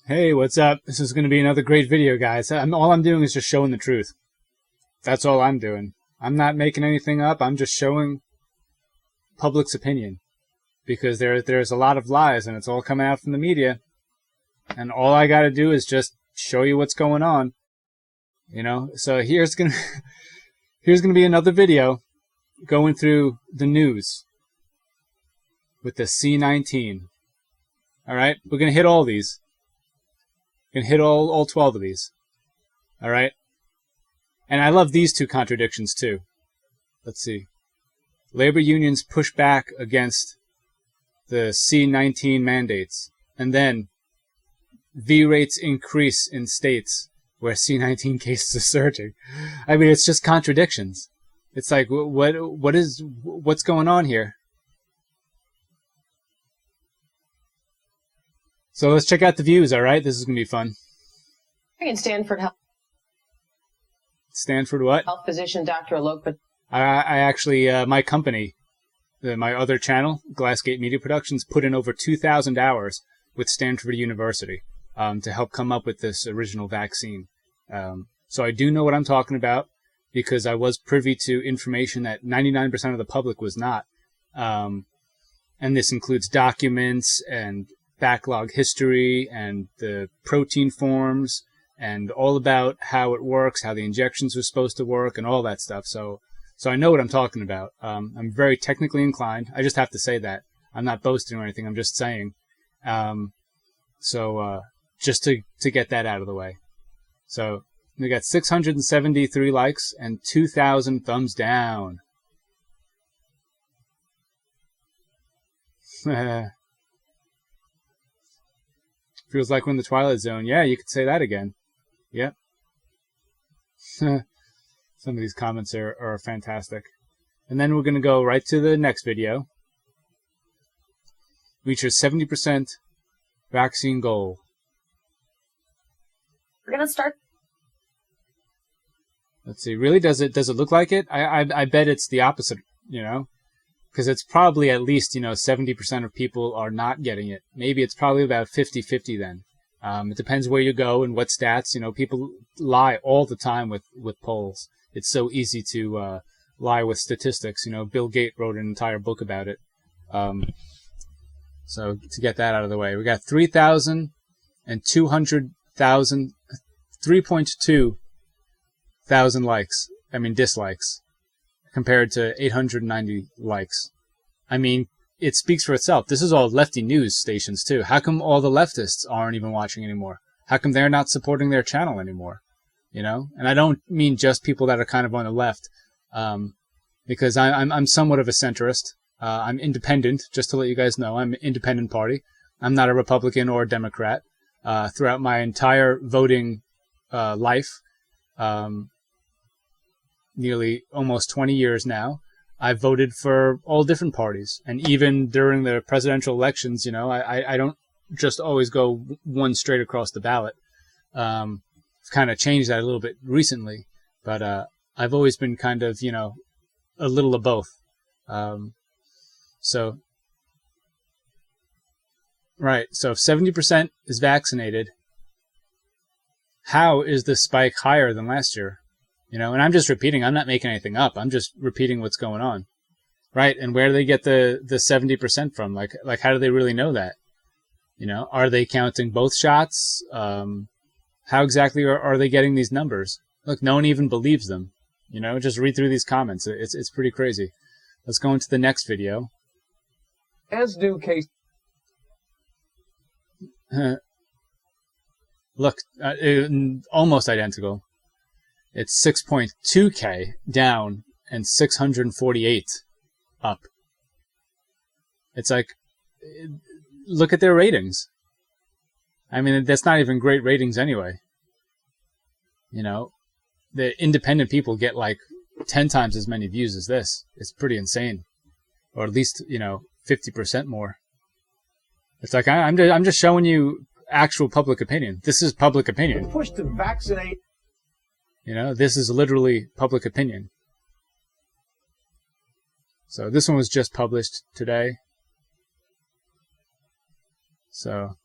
Hey, what's up? This is going to be another great video, guys. All I'm doing is just showing the truth. That's all I'm doing. I'm not making anything up. I'm just showing public's opinion. Because there's a lot of lies, and it's all coming out from the media. And all I got to do is just show you what's going on. So here's gonna be another video going through the news with the C-19. All right, we're gonna hit all these. Can hit all 12 of these. All right? And I love these two contradictions too. Let's see. Labor unions push back against the C-19 mandates. And then V rates increase in states where C-19 cases are surging. I mean, it's just contradictions. It's like, what's going on here? So let's check out the views, all right? This is going to be fun. In Stanford Health. Stanford what? Health physician Dr. Alok. I actually, my company, my other channel, Glassgate Media Productions, put in over 2,000 hours with Stanford University to help come up with this original vaccine. So I do know what I'm talking about because I was privy to information that 99% of the public was not. And this includes documents and backlog history and the protein forms and all about how it works, how the injections were supposed to work and all that stuff. So I know what I'm talking about. I'm very technically inclined. I just have to say that. I'm not boasting or anything. I'm just saying. Just to get that out of the way. So we got 673 likes and 2,000 thumbs down. Feels like we're in the Twilight Zone. Yeah, you could say that again. Yep. Some of these comments are fantastic. And then we're going to go right to the next video. Reach your 70% vaccine goal. We're going to start. Let's see. Really? Does it look like it? I bet it's the opposite, because it's probably at least, 70% of people are not getting it. Maybe it's probably about 50-50 then. It depends where you go and what stats. People lie all the time with polls. It's so easy to lie with statistics. Bill Gates wrote an entire book about it. So to get that out of the way, we got 3,000 and 200,000, 3.2 thousand dislikes, compared to 890 likes. I mean, it speaks for itself. This is all lefty news stations too. How come all the leftists aren't even watching anymore? How come they're not supporting their channel anymore? And I don't mean just people that are kind of on the left, because I'm somewhat of a centrist. I'm independent, just to let you guys know. I'm an independent party. I'm not a Republican or a Democrat. Throughout my entire voting life, nearly almost 20 years now, I've voted for all different parties. And even during the presidential elections, I don't just always go one straight across the ballot. I've kind of changed that a little bit recently, but I've always been kind of, a little of both. So if 70% is vaccinated, how is the spike higher than last year? And I'm just repeating. I'm not making anything up. I'm just repeating what's going on, right? And where do they get the 70% from? Like how do they really know that? Are they counting both shots? How exactly are they getting these numbers? Look, no one even believes them. Just read through these comments. It's pretty crazy. Let's go into the next video. As do case. Look, almost identical. It's 6.2K down and 648 up. It's like, look at their ratings. I mean, that's not even great ratings anyway. The independent people get like 10 times as many views as this. It's pretty insane. Or at least, 50% more. It's like, I'm just showing you actual public opinion. This is public opinion. Push to vaccinate. This is literally public opinion. So this one was just published today. So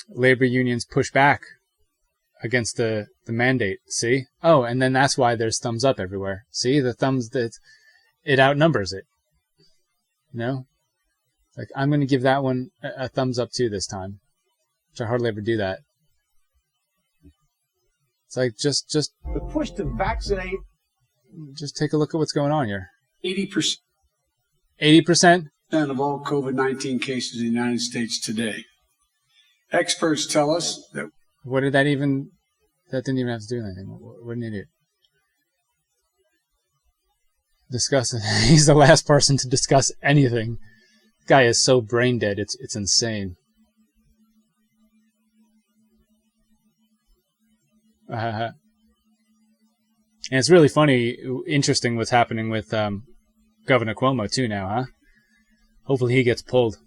labor unions push back against the mandate. See? Oh, and then that's why there's thumbs up everywhere. See? The thumbs, that it outnumbers it. You know? Like, I'm going to give that one a thumbs up too this time. Which I hardly ever do that. It's like, just The push to vaccinate. Just take a look at what's going on here. 80% 80%? of all COVID-19 cases in the United States today. Experts tell us that What did that even... That didn't even have to do anything. What an idiot. Discuss it. He's the last person to discuss anything. Guy is so brain dead, it's insane. And it's really funny, interesting what's happening with Governor Cuomo too now, huh? Hopefully he gets pulled.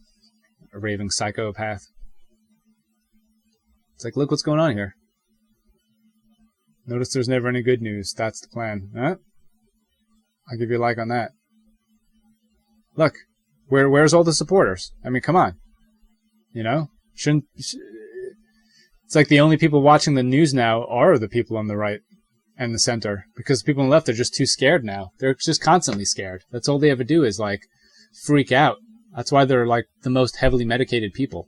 A raving psychopath. It's like, look what's going on here. Notice there's never any good news. That's the plan. Huh? I'll give you a like on that. Look, where's all the supporters? I mean, come on. You know? It's like the only people watching the news now are the people on the right and the center. Because people on the left are just too scared now. They're just constantly scared. That's all they ever do is, like, freak out. That's why they're, like, the most heavily medicated people.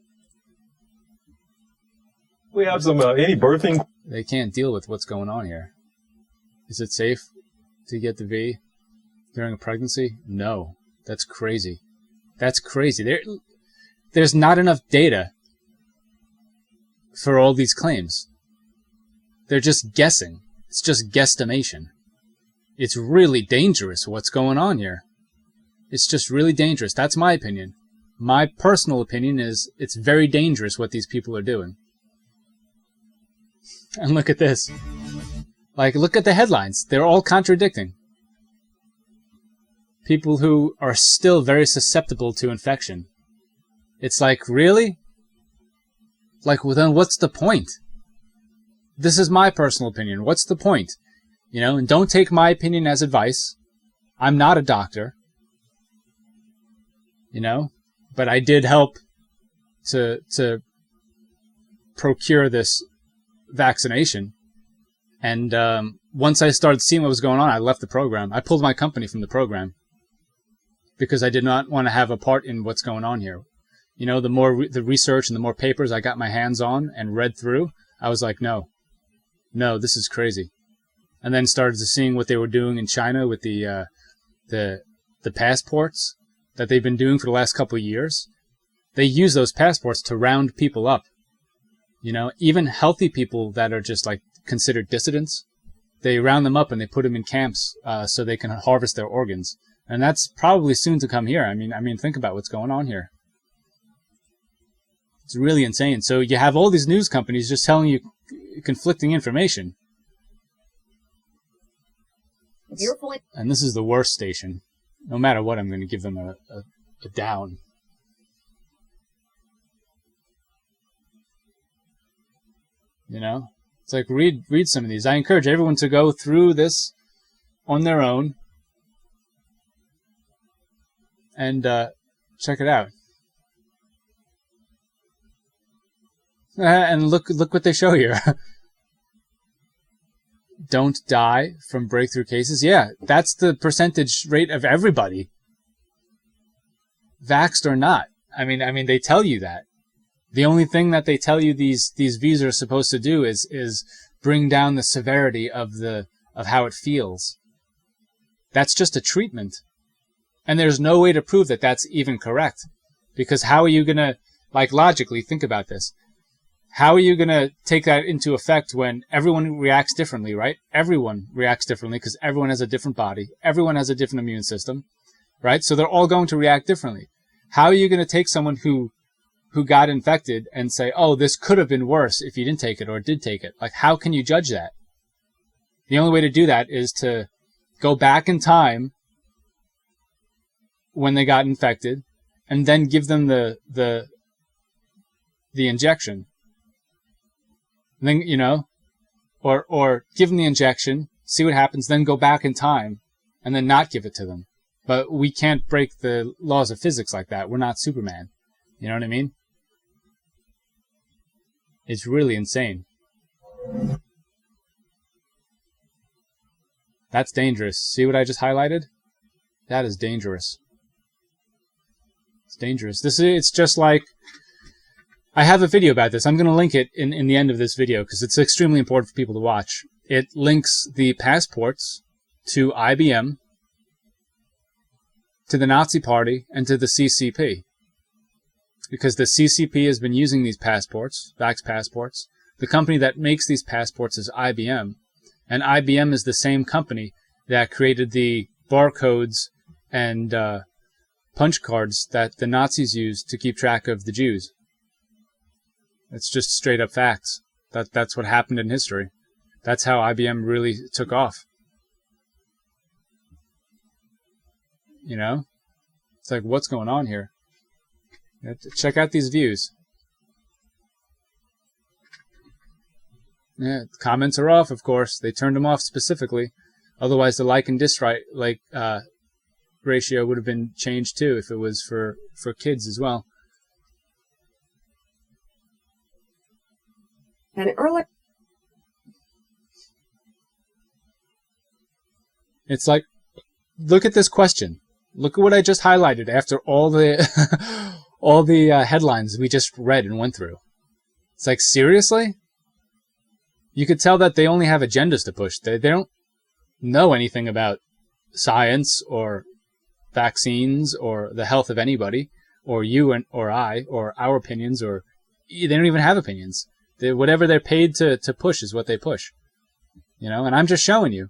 We have some, any birthing? They can't deal with what's going on here. Is it safe to get the V during a pregnancy? No. That's crazy. That's crazy. There's not enough data for all these claims. They're just guessing. It's just guesstimation. It's really dangerous what's going on here. It's just really dangerous. That's my opinion. My personal opinion is it's very dangerous what these people are doing. And look at this. Like, look at the headlines. They're all contradicting. People who are still very susceptible to infection. It's like, really? Like, well, then what's the point? This is my personal opinion. What's the point? You know, and don't take my opinion as advice. I'm not a doctor. You know? But I did help to procure this vaccination. And once I started seeing what was going on, I left the program. I pulled my company from the program because I did not want to have a part in what's going on here. You know, the more the research and the more papers I got my hands on and read through, I was like, no, this is crazy. And then started to seeing what they were doing in China with the passports that they've been doing for the last couple of years. They use those passports to round people up. You know, even healthy people that are just like considered dissidents, they round them up and they put them in camps so they can harvest their organs. And that's probably soon to come here. I mean, think about what's going on here. It's really insane. So you have all these news companies just telling you conflicting information. And this is the worst station. No matter what, I'm going to give them a down. You know? It's like, read some of these. I encourage everyone to go through this on their own and check it out. And look what they show here. Don't die from breakthrough cases. Yeah, that's the percentage rate of everybody. Vaxxed or not. I mean, they tell you that. The only thing that they tell you these V's are supposed to do is bring down the severity of how it feels. That's just a treatment. And there's no way to prove that that's even correct. Because how are you going to, like, logically think about this? How are you going to take that into effect when everyone reacts differently, right? Everyone reacts differently because everyone has a different body. Everyone has a different immune system, right? So they're all going to react differently. How are you going to take someone who got infected and say, oh, this could have been worse if you didn't take it or did take it? Like, how can you judge that? The only way to do that is to go back in time when they got infected and then give them the injection. And then, you know, or give them the injection, see what happens, then go back in time and then not give it to them. But we can't break the laws of physics like that. We're not Superman. You know what I mean? It's really insane. That's dangerous. See what I just highlighted? That is dangerous. It's dangerous. It's just like, I have a video about this. I'm going to link it in the end of this video because it's extremely important for people to watch. It links the passports to IBM, to the Nazi Party, and to the CCP. Because the CCP has been using these passports, vax passports. The company that makes these passports is IBM. And IBM is the same company that created the barcodes and punch cards that the Nazis used to keep track of the Jews. It's just straight up facts. That's what happened in history. That's how IBM really took off. You know? It's like, what's going on here? Check out these views. Yeah, comments are off, of course. They turned them off specifically. Otherwise, the like and dislike ratio would have been changed too if it was for kids as well. And early. It's like, look at this question. Look at what I just highlighted after all the all the headlines we just read and went through. It's like, seriously? You could tell that they only have agendas to push. They don't know anything about science or vaccines or the health of anybody, or you or I, or our opinions, or they don't even have opinions. Whatever they're paid to push is what they push. You know, and I'm just showing you.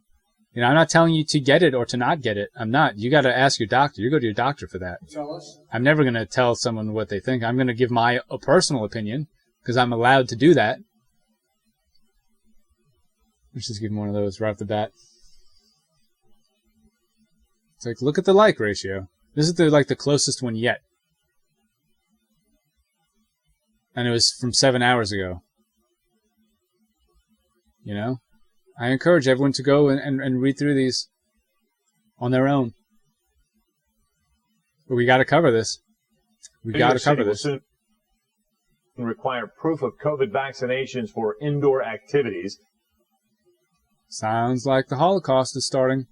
You know, I'm not telling you to get it or to not get it. I'm not. You got to ask your doctor. You go to your doctor for that. Tell us. I'm never going to tell someone what they think. I'm going to give my personal opinion because I'm allowed to do that. Let's just give him one of those right off the bat. It's like, look at the like ratio. This is the closest one yet. And it was from 7 hours ago. You know? I encourage everyone to go and read through these on their own. But we got to cover this. We got to cover this. Require proof of COVID vaccinations for indoor activities. Sounds like the Holocaust is starting.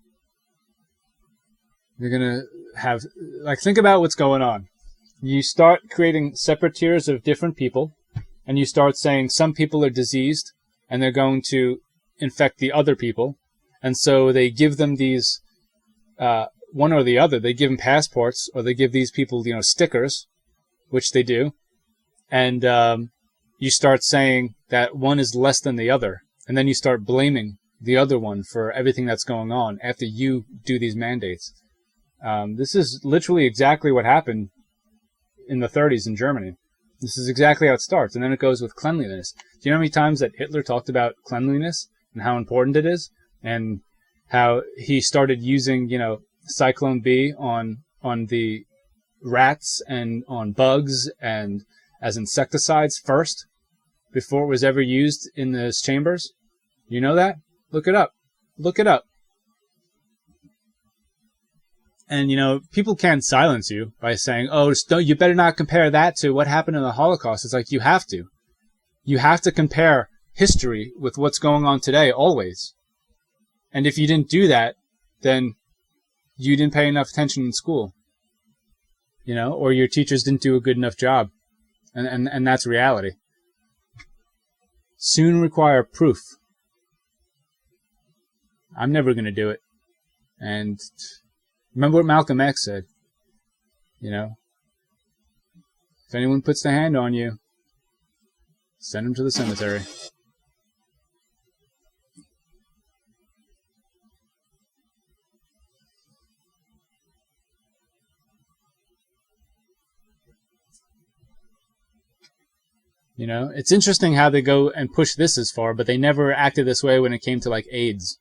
You're going to have, like, think about what's going on. You start creating separate tiers of different people, and you start saying some people are diseased, and they're going to infect the other people, and so they give them these one or the other. They give them passports, or they give these people, you know, stickers, which they do, and you start saying that one is less than the other, and then you start blaming the other one for everything that's going on after you do these mandates. This is literally exactly what happened in the 30s in Germany. This is exactly how it starts, and then it goes with cleanliness. Do you know how many times that Hitler talked about cleanliness and how important it is, and how he started using, you know, Cyclone B on the rats and on bugs and as insecticides first before it was ever used in those chambers? You know that? Look it up. Look it up. And, you know, people can't silence you by saying, oh, you better not compare that to what happened in the Holocaust. It's like, you have to. You have to compare history with what's going on today, always. And if you didn't do that, then you didn't pay enough attention in school. You know, or your teachers didn't do a good enough job. And that's reality. Soon require proof. I'm never going to do it. And remember what Malcolm X said. You know, if anyone puts their hand on you, send them to the cemetery. You know, it's interesting how they go and push this as far, but they never acted this way when it came to like AIDS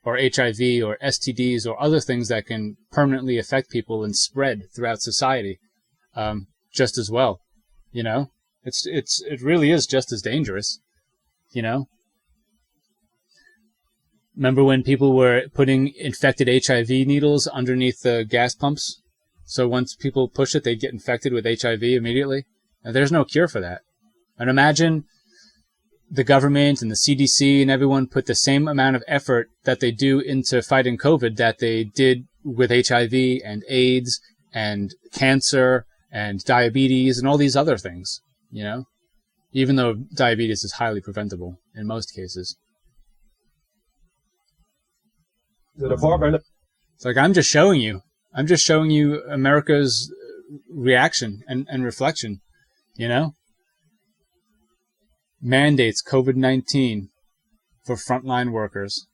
or HIV or STDs or other things that can permanently affect people and spread throughout society, just as well. You know, it really is just as dangerous. You know, remember when people were putting infected HIV needles underneath the gas pumps? So once people push it, they get infected with HIV immediately. And there's no cure for that. And imagine the government and the CDC and everyone put the same amount of effort that they do into fighting COVID that they did with HIV and AIDS and cancer and diabetes and all these other things, you know, even though diabetes is highly preventable in most cases. The department. It's like, I'm just showing you America's reaction and reflection, you know? Mandates COVID-19 for frontline workers.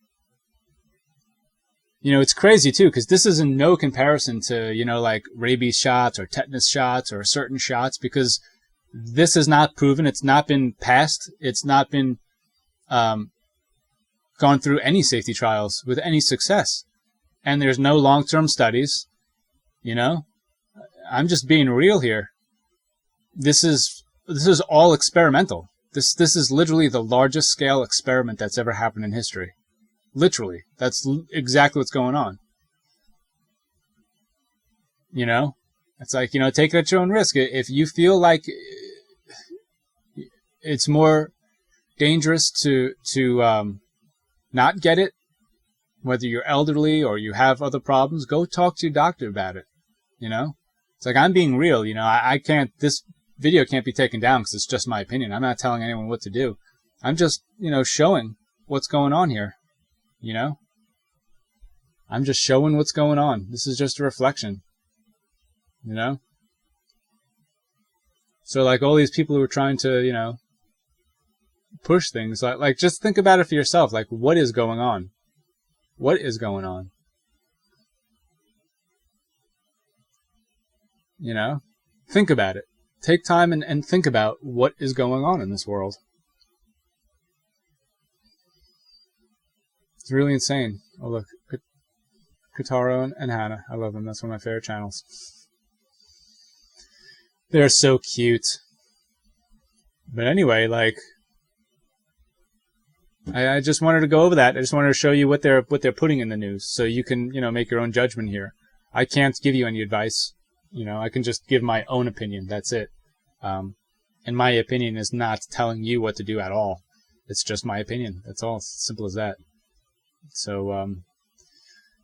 You know, it's crazy too, because this is in no comparison to, you know, like rabies shots or tetanus shots or certain shots, because this is not proven. It's not been passed. It's not been gone through any safety trials with any success. And there's no long-term studies, you know? I'm just being real here. This is all experimental. This is literally the largest scale experiment that's ever happened in history. Literally. That's exactly what's going on. You know? It's like, you know, take it at your own risk. If you feel like it's more dangerous to not get it, whether you're elderly or you have other problems, go talk to your doctor about it. You know? It's like, I'm being real. You know, I can't, this video can't be taken down because it's just my opinion. I'm not telling anyone what to do. I'm just, you know, showing what's going on here. You know? I'm just showing what's going on. This is just a reflection. You know? So, like, all these people who are trying to, you know, push things, like just think about it for yourself. Like, what is going on? What is going on? You know? Think about it. Take time and think about what is going on in this world. It's really insane. Oh, look. Kataro and Hannah. I love them. That's one of my favorite channels. They're so cute. But anyway, like, I just wanted to go over that. I just wanted to show you what they're putting in the news, so you can, you know, make your own judgment here. I can't give you any advice. You know, I can just give my own opinion. That's it. And my opinion is not telling you what to do at all. It's just my opinion. That's all. It's simple as that. So,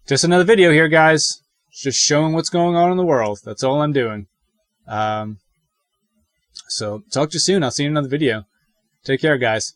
just another video here, guys. Just showing what's going on in the world. That's all I'm doing. So, talk to you soon. I'll see you in another video. Take care, guys.